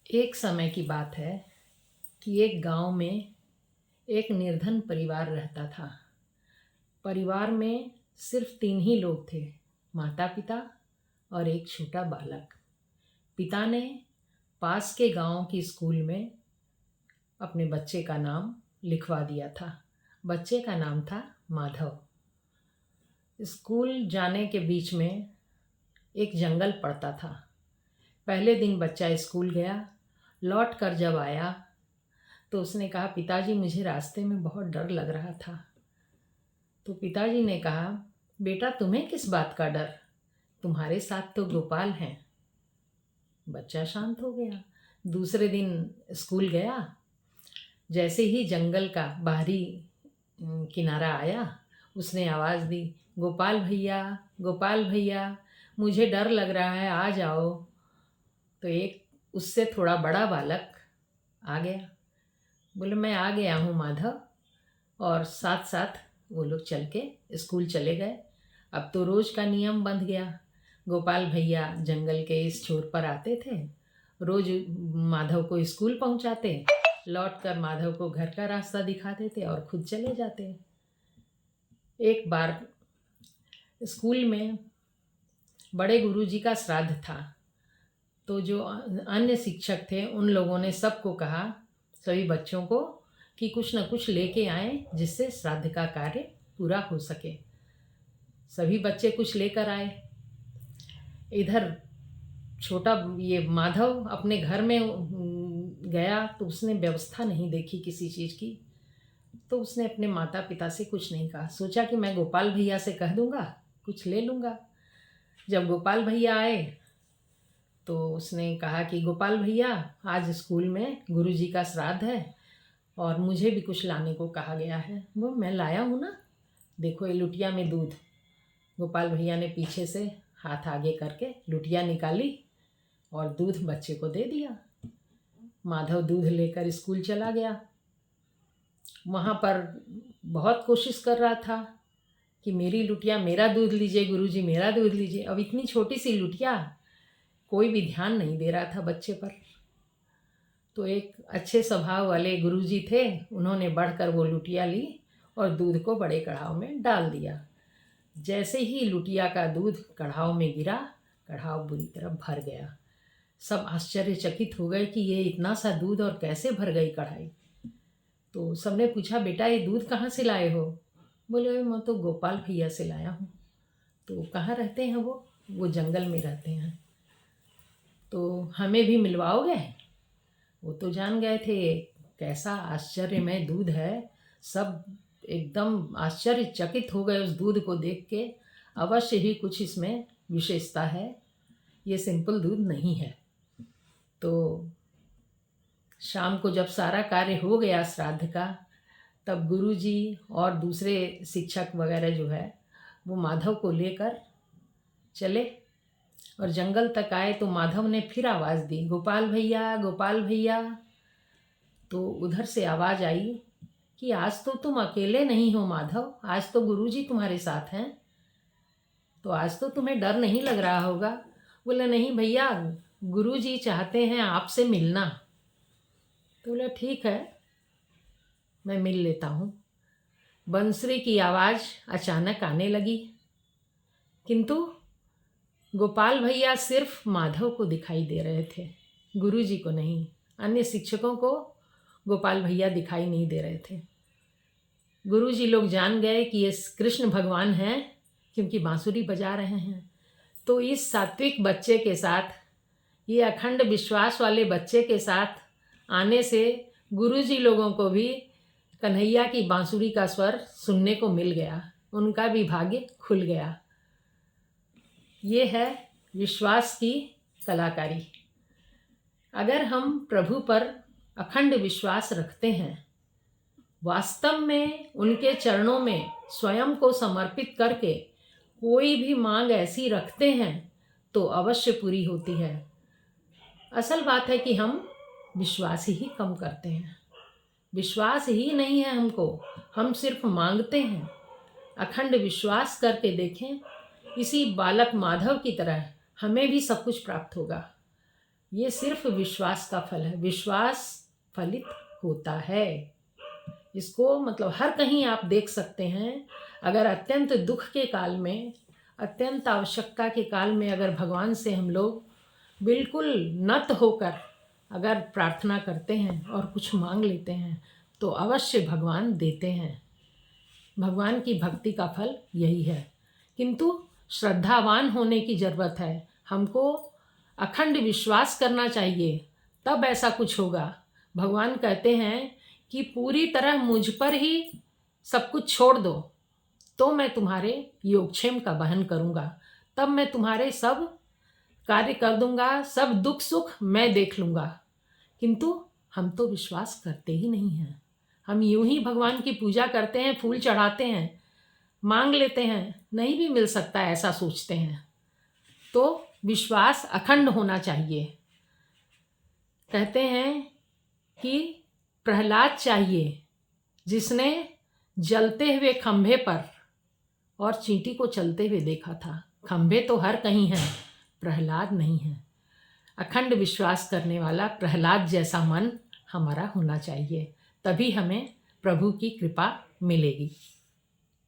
एक समय की बात है कि एक गांव में एक निर्धन परिवार रहता था। परिवार में सिर्फ 3 ही लोग थे, माता पिता और एक छोटा बालक। पिता ने पास के गांव की स्कूल में अपने बच्चे का नाम लिखवा दिया था। बच्चे का नाम था माधव। स्कूल जाने के बीच में एक जंगल पड़ता था। पहले दिन बच्चा स्कूल गया। लौट कर जब आया तो उसने कहा, पिताजी मुझे रास्ते में बहुत डर लग रहा था। तो पिताजी ने कहा, बेटा तुम्हें किस बात का डर, तुम्हारे साथ तो गोपाल हैं। बच्चा शांत हो गया। दूसरे दिन स्कूल गया। जैसे ही जंगल का बाहरी किनारा आया, उसने आवाज़ दी, गोपाल भैया, गोपाल भैया, मुझे डर लग रहा है, आ जाओ। तो एक उससे थोड़ा बड़ा बालक आ गया। बोले, मैं आ गया हूँ माधव। और साथ साथ वो लोग चल के स्कूल चले गए। अब तो रोज़ का नियम बंध गया। गोपाल भैया जंगल के इस छोर पर आते थे, रोज़ माधव को स्कूल पहुंचाते, लौट कर माधव को घर का रास्ता दिखाते थे और खुद चले जाते। एक बार स्कूल में बड़े गुरुजी का श्राद्ध था। तो जो अन्य शिक्षक थे उन लोगों ने सबको कहा, सभी बच्चों को, कि कुछ न कुछ लेके आए जिससे श्राद्ध का कार्य पूरा हो सके। सभी बच्चे कुछ लेकर आए। इधर छोटा ये माधव अपने घर में गया तो उसने व्यवस्था नहीं देखी किसी चीज़ की। तो उसने अपने माता पिता से कुछ नहीं कहा। सोचा कि मैं गोपाल भैया से कह दूंगा, कुछ ले लूँगा। जब गोपाल भैया आए तो उसने कहा कि गोपाल भैया, आज स्कूल में गुरुजी का श्राद्ध है और मुझे भी कुछ लाने को कहा गया है। वो मैं लाया हूँ ना, देखो ये लुटिया में दूध। गोपाल भैया ने पीछे से हाथ आगे करके लुटिया निकाली और दूध बच्चे को दे दिया। माधव दूध लेकर स्कूल चला गया। वहाँ पर बहुत कोशिश कर रहा था कि मेरी लुटिया, मेरा दूध लीजिए गुरुजी, मेरा दूध लीजिए। अब इतनी छोटी सी लुटिया, कोई भी ध्यान नहीं दे रहा था बच्चे पर। तो एक अच्छे स्वभाव वाले गुरुजी थे, उन्होंने बढ़कर वो लुटिया ली और दूध को बड़े कढ़ाव में डाल दिया। जैसे ही लुटिया का दूध कढ़ाव में गिरा, कढ़ाव बुरी तरह भर गया। सब आश्चर्यचकित हो गए कि ये इतना सा दूध और कैसे भर गई कढ़ाई। तो सबने पूछा, बेटा ये दूध कहाँ से लाए हो? बोले, मैं तो गोपाल भैया से लाया हूँ। तो कहाँ रहते हैं वो जंगल में रहते हैं। तो हमें भी मिलवाओगे? वो तो जान गए थे कैसा आश्चर्यमय दूध है। सब एकदम आश्चर्यचकित हो गए उस दूध को देख के। अवश्य ही कुछ इसमें विशेषता है, ये सिंपल दूध नहीं है। तो शाम को जब सारा कार्य हो गया श्राद्ध का, तब गुरुजी और दूसरे शिक्षक वगैरह जो है वो माधव को लेकर चले और जंगल तक आए। तो माधव ने फिर आवाज़ दी, गोपाल भैया, गोपाल भैया। तो उधर से आवाज़ आई कि आज तो तुम अकेले नहीं हो माधव, आज तो गुरुजी तुम्हारे साथ हैं, तो आज तो तुम्हें डर नहीं लग रहा होगा। बोले, नहीं भैया, गुरुजी चाहते हैं आपसे मिलना। तो बोला, ठीक है, मैं मिल लेता हूँ। बंसरी की आवाज़ अचानक आने लगी, किंतु गोपाल भैया सिर्फ माधव को दिखाई दे रहे थे, गुरुजी को नहीं। अन्य शिक्षकों को गोपाल भैया दिखाई नहीं दे रहे थे। गुरुजी लोग जान गए कि ये कृष्ण भगवान हैं, क्योंकि बांसुरी बजा रहे हैं। तो इस सात्विक बच्चे के साथ, ये अखंड विश्वास वाले बच्चे के साथ आने से गुरुजी लोगों को भी कन्हैया की बांसुरी का स्वर सुनने को मिल गया, उनका भी भाग्य खुल गया। ये है विश्वास की कलाकारी। अगर हम प्रभु पर अखंड विश्वास रखते हैं, वास्तव में उनके चरणों में स्वयं को समर्पित करके कोई भी मांग ऐसी रखते हैं तो अवश्य पूरी होती है। असल बात है कि हम विश्वास ही कम करते हैं। विश्वास ही नहीं है हमको, हम सिर्फ मांगते हैं। अखंड विश्वास करके देखें, इसी बालक माधव की तरह हमें भी सब कुछ प्राप्त होगा। ये सिर्फ विश्वास का फल है। विश्वास फलित होता है। इसको मतलब हर कहीं आप देख सकते हैं। अगर अत्यंत दुख के काल में, अत्यंत आवश्यकता के काल में अगर भगवान से हम लोग बिल्कुल नत होकर अगर प्रार्थना करते हैं और कुछ मांग लेते हैं तो अवश्य भगवान देते हैं। भगवान की भक्ति का फल यही है। किंतु श्रद्धावान होने की ज़रूरत है। हमको अखंड विश्वास करना चाहिए, तब ऐसा कुछ होगा। भगवान कहते हैं कि पूरी तरह मुझ पर ही सब कुछ छोड़ दो तो मैं तुम्हारे योगक्षेम का वहन करूँगा, तब मैं तुम्हारे सब कार्य कर दूँगा, सब दुख सुख मैं देख लूँगा। किंतु हम तो विश्वास करते ही नहीं हैं। हम यूं ही भगवान की पूजा करते हैं, फूल चढ़ाते हैं, मांग लेते हैं, नहीं भी मिल सकता ऐसा सोचते हैं। तो विश्वास अखंड होना चाहिए। कहते हैं कि प्रहलाद चाहिए जिसने जलते हुए खंभे पर और चींटी को चलते हुए देखा था। खंभे तो हर कहीं हैं, प्रहलाद नहीं है। अखंड विश्वास करने वाला प्रहलाद जैसा मन हमारा होना चाहिए, तभी हमें प्रभु की कृपा मिलेगी।